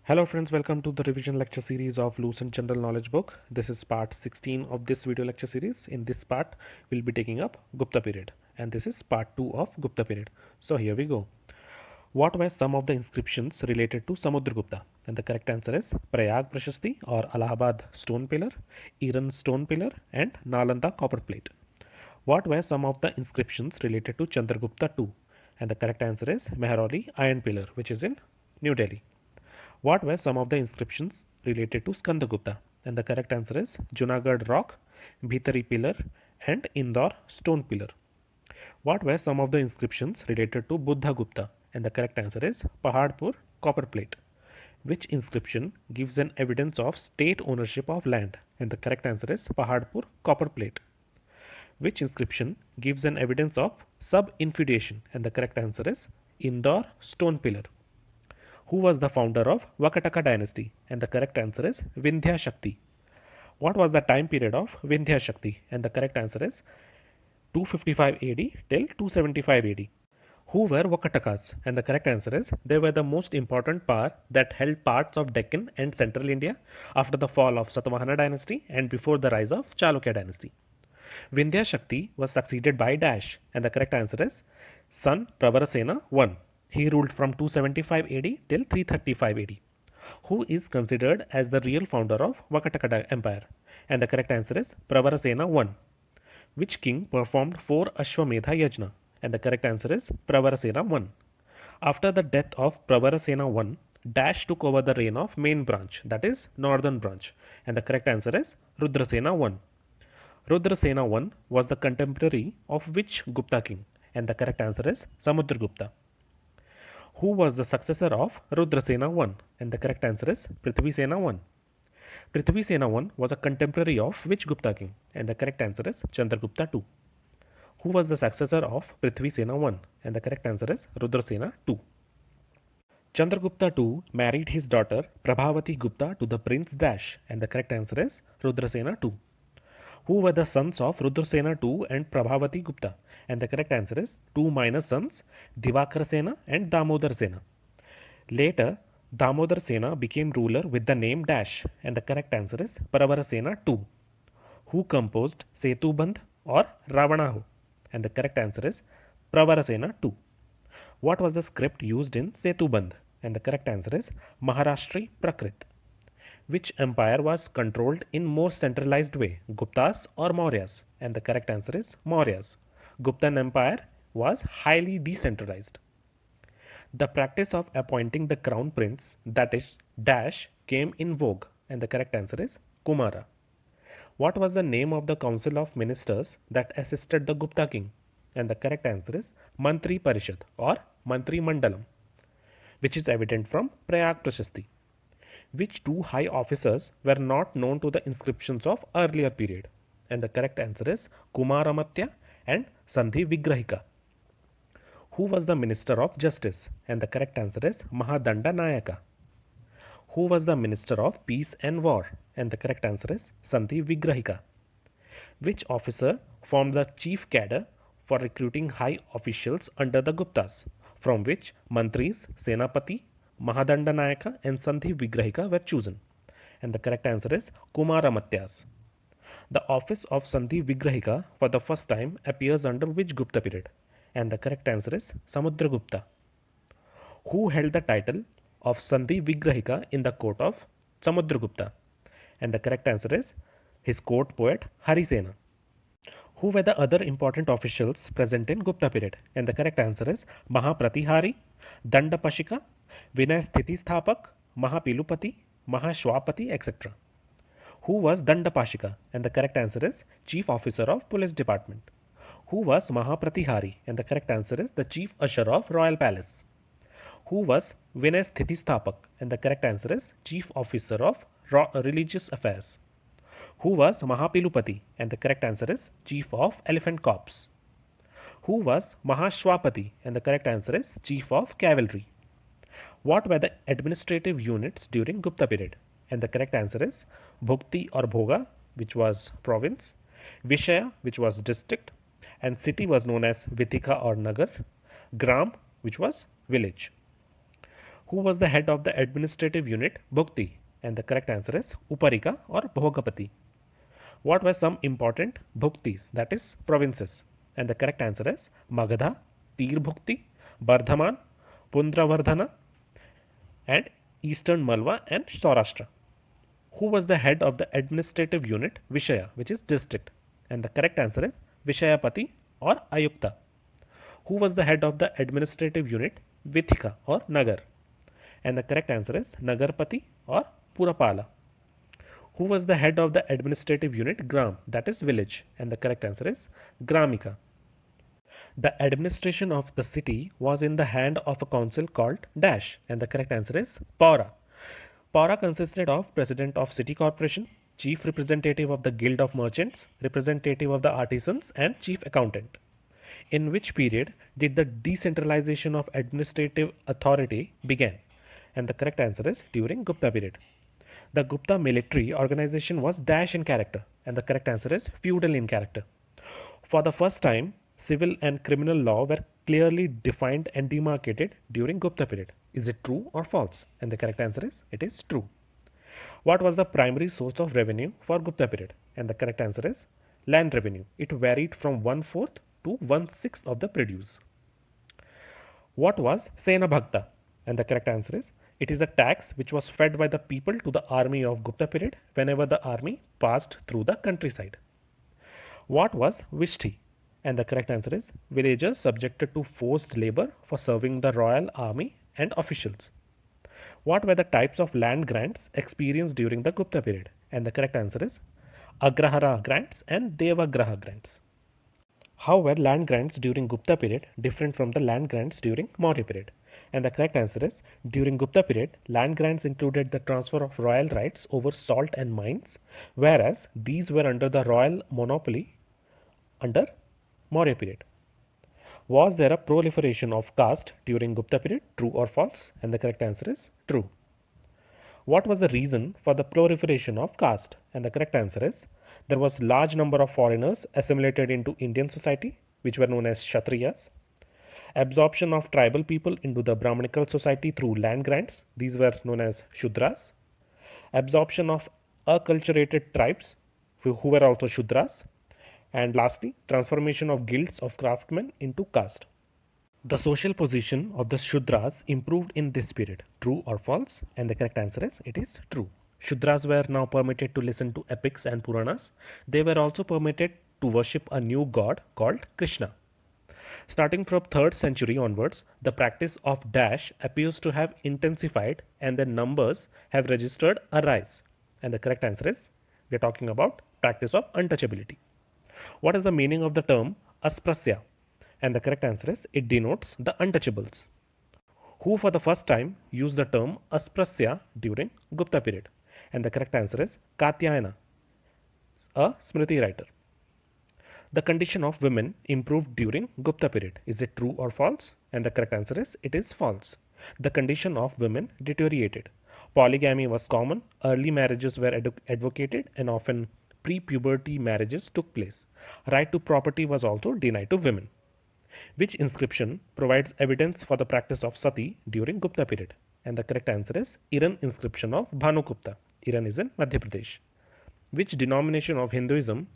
Hello friends, welcome to the revision lecture series of Lucent General Knowledge book. This is part 16 of this video lecture series. In this part, we'll be taking up Gupta period, and this is part 2 of Gupta period. So here we go. What were some of the inscriptions related to Samudragupta? And the correct answer is Prayag Prashasti or Allahabad stone pillar, Iran stone pillar, and Nalanda copper plate. What were some of the inscriptions related to Chandragupta II? And the correct answer is Mehrauli iron pillar, which is in New Delhi. What were some of the inscriptions related to Skandagupta? And the correct answer is Junagadh rock, Bhitari pillar, and Indore stone pillar. What were some of the inscriptions related to Buddhagupta? And the correct answer is Pahadpur copper plate. Which inscription gives an evidence of state ownership of land? And the correct answer is Pahadpur copper plate. Which inscription gives an evidence of sub-infeudation? And the correct answer is Indore stone pillar. Who was the founder of Vakataka dynasty? And the correct answer is Vindhya Shakti. What was the time period of Vindhya Shakti? And the correct answer is 255 AD till 275 AD. Who were Vakatakas? And the correct answer is they were the most important power that held parts of Deccan and central India after the fall of Satvahana dynasty and before the rise of Chalukya dynasty. Vindhya Shakti was succeeded by Dash, and the correct answer is son Pravarasena I. He ruled from 275 AD till 335 AD. Who is considered as the real founder of Vakataka Empire? And the correct answer is Pravarasena I. Which king performed 4 Ashwamedha Yajna? And the correct answer is Pravarasena I. After the death of Pravarasena I, Dash took over the reign of main branch, that is northern branch, and the correct answer is Rudrasena I. Rudrasena I was the contemporary of which Gupta king? And the correct answer is Samudragupta. Who was the successor of Rudrasena I? And the correct answer is Prithvisena I. Prithvisena I was a contemporary of which Gupta king? And the correct answer is Chandragupta II. Who was the successor of Prithvisena I? And the correct answer is Rudrasena II. Chandragupta II married his daughter Prabhavati Gupta to the prince Dash, and the correct answer is Rudrasena II. Who were the sons of Rudrasena II and Prabhavati Gupta? And the correct answer is two minor sons, Divakar Sena and Damodar Sena. Later, Damodar Sena became ruler with the name Dash, and the correct answer is Pravarasena II. Who composed Setubandh or Ravanaho? And the correct answer is Pravarasena II. What was the script used in Setubandh? And the correct answer is Maharashtri Prakrit. Which empire was controlled in more centralized way, Guptas or Mauryas? And the correct answer is Mauryas. Guptan empire was highly decentralized. The practice of appointing the crown prince, that is Dash, came in vogue, and the correct answer is Kumara. What was the name of the council of ministers that assisted the Gupta king? And the correct answer is Mantri Parishad or Mantri Mandalam, which is evident from Prayag Prashasti. Which two high officers were not known to the inscriptions of earlier period? And the correct answer is Kumaramatya and Sandhi Vigrahika. Who was the minister of justice? And the correct answer is Mahadanda Nayaka. Who was the minister of peace and war? And the correct answer is Sandhi Vigrahika. Which officer formed the chief cadre for recruiting high officials under the Guptas, from which mantris, Senapati, Mahadanda Nayaka and Sandhi Vigrahika were chosen? And the correct answer is Kumaramatyas. The office of Sandhi Vigrahika for the first time appears under which Gupta period? And the correct answer is Samudragupta. Who held the title of Sandhi Vigrahika in the court of Samudragupta? And the correct answer is his court poet Harisena. Who were the other important officials present in Gupta period? And the correct answer is Mahapratihari, Dandapashika, Vinay Sthiti Sthapak, Mahapilupati, Mahashwapati, etc. Who was Dandapashika? And the correct answer is Chief Officer of Police Department. Who was Mahapratihari? And the correct answer is the Chief Usher of Royal Palace. Who was Vinay Sthiti Sthapak? And the correct answer is Chief Officer of Religious Affairs. Who was Mahapilupati? And the correct answer is Chief of Elephant Corps. Who was Mahashwapati? And the correct answer is Chief of Cavalry. What were the administrative units during Gupta period? And the correct answer is Bhukti or Bhoga, which was province, Vishaya, which was district, and city was known as Vithika or Nagar, Gram, which was village. Who was the head of the administrative unit Bhukti? And the correct answer is Uparika or Bhogapati. What were some important Bhuktis, that is provinces? And the correct answer is Magadha, Tir Bhukti, Bardhaman, Pundravardhana, and Eastern Malwa and Saurashtra. Who was the head of the administrative unit Vishaya, which is district? And the correct answer is Vishayapati or Ayukta. Who was the head of the administrative unit Vithika or Nagar? And the correct answer is Nagarpati or Purapala. Who was the head of the administrative unit Gram, that is village? And the correct answer is Gramika. The administration of the city was in the hand of a council called Dash, and the correct answer is Paura. Paura consisted of President of City Corporation, Chief Representative of the Guild of Merchants, Representative of the Artisans, and Chief Accountant. In which period did the decentralization of administrative authority begin? And the correct answer is during Gupta period. The Gupta military organization was Dash in character, and the correct answer is feudal in character. For the first time, civil and criminal law were clearly defined and demarcated during Gupta period. Is it true or false? And the correct answer is it is true. What was the primary source of revenue for Gupta period? And the correct answer is land revenue. It varied from 1/4 to 1/6 of the produce. What was Sena Bhakta? And the correct answer is it is a tax which was fed by the people to the army of Gupta period whenever the army passed through the countryside. What was Vishti? And the correct answer is villagers subjected to forced labor for serving the royal army and officials. What were the types of land grants experienced during the Gupta period? And the correct answer is Agrahara grants and Devagraha grants. How were land grants during Gupta period different from the land grants during Maurya period? And the correct answer is during Gupta period, land grants included the transfer of royal rights over salt and mines, whereas these were under the royal monopoly under Maurya period. Was there a proliferation of caste during Gupta period? True or false? And the correct answer is true. What was the reason for the proliferation of caste? And the correct answer is there was large number of foreigners assimilated into Indian society, which were known as Kshatriyas. Absorption of tribal people into the Brahmanical society through land grants, these were known as Shudras. Absorption of acculturated tribes who were also Shudras. And lastly, transformation of guilds of craftsmen into caste. The social position of the Shudras improved in this period. True or false? And the correct answer is it is true. Shudras were now permitted to listen to epics and Puranas. They were also permitted to worship a new god called Krishna. Starting from 3rd century onwards, the practice of dash appears to have intensified and their numbers have registered a rise. And the correct answer is we are talking about practice of untouchability. What is the meaning of the term asprasya? And the correct answer is it denotes the untouchables. Who for the first time used the term asprasya during Gupta period? And the correct answer is Katyayana, a Smriti writer. The condition of women improved during Gupta period. Is it true or false? And the correct answer is it is false. The condition of women deteriorated. Polygamy was common, early marriages were advocated, and often pre-puberty marriages took place. Right to property was also denied to women. Which inscription provides evidence for the practice of sati during Gupta period? And the correct answer is Iran inscription of Bhanugupta. Iran is in Madhya Pradesh. Which denomination of Hinduism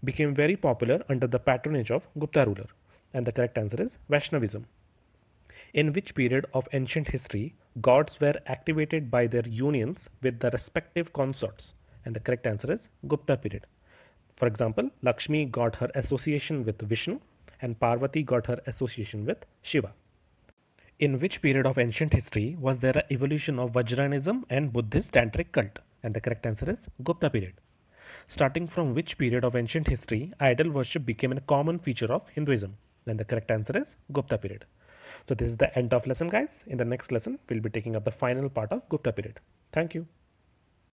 became very popular under the patronage of Gupta ruler? And the correct answer is Vaishnavism. In which period of ancient history gods were activated by their unions with the respective consorts? And the correct answer is Gupta period. For example, Lakshmi got her association with Vishnu and Parvati got her association with Shiva. In which period of ancient history was there an evolution of Vajranism and Buddhist tantric cult? And the correct answer is Gupta period. Starting from which period of ancient history idol worship became a common feature of Hinduism? Then the correct answer is Gupta period. So this is the end of lesson, guys. In the next lesson, we'll be taking up the final part of Gupta period. Thank you.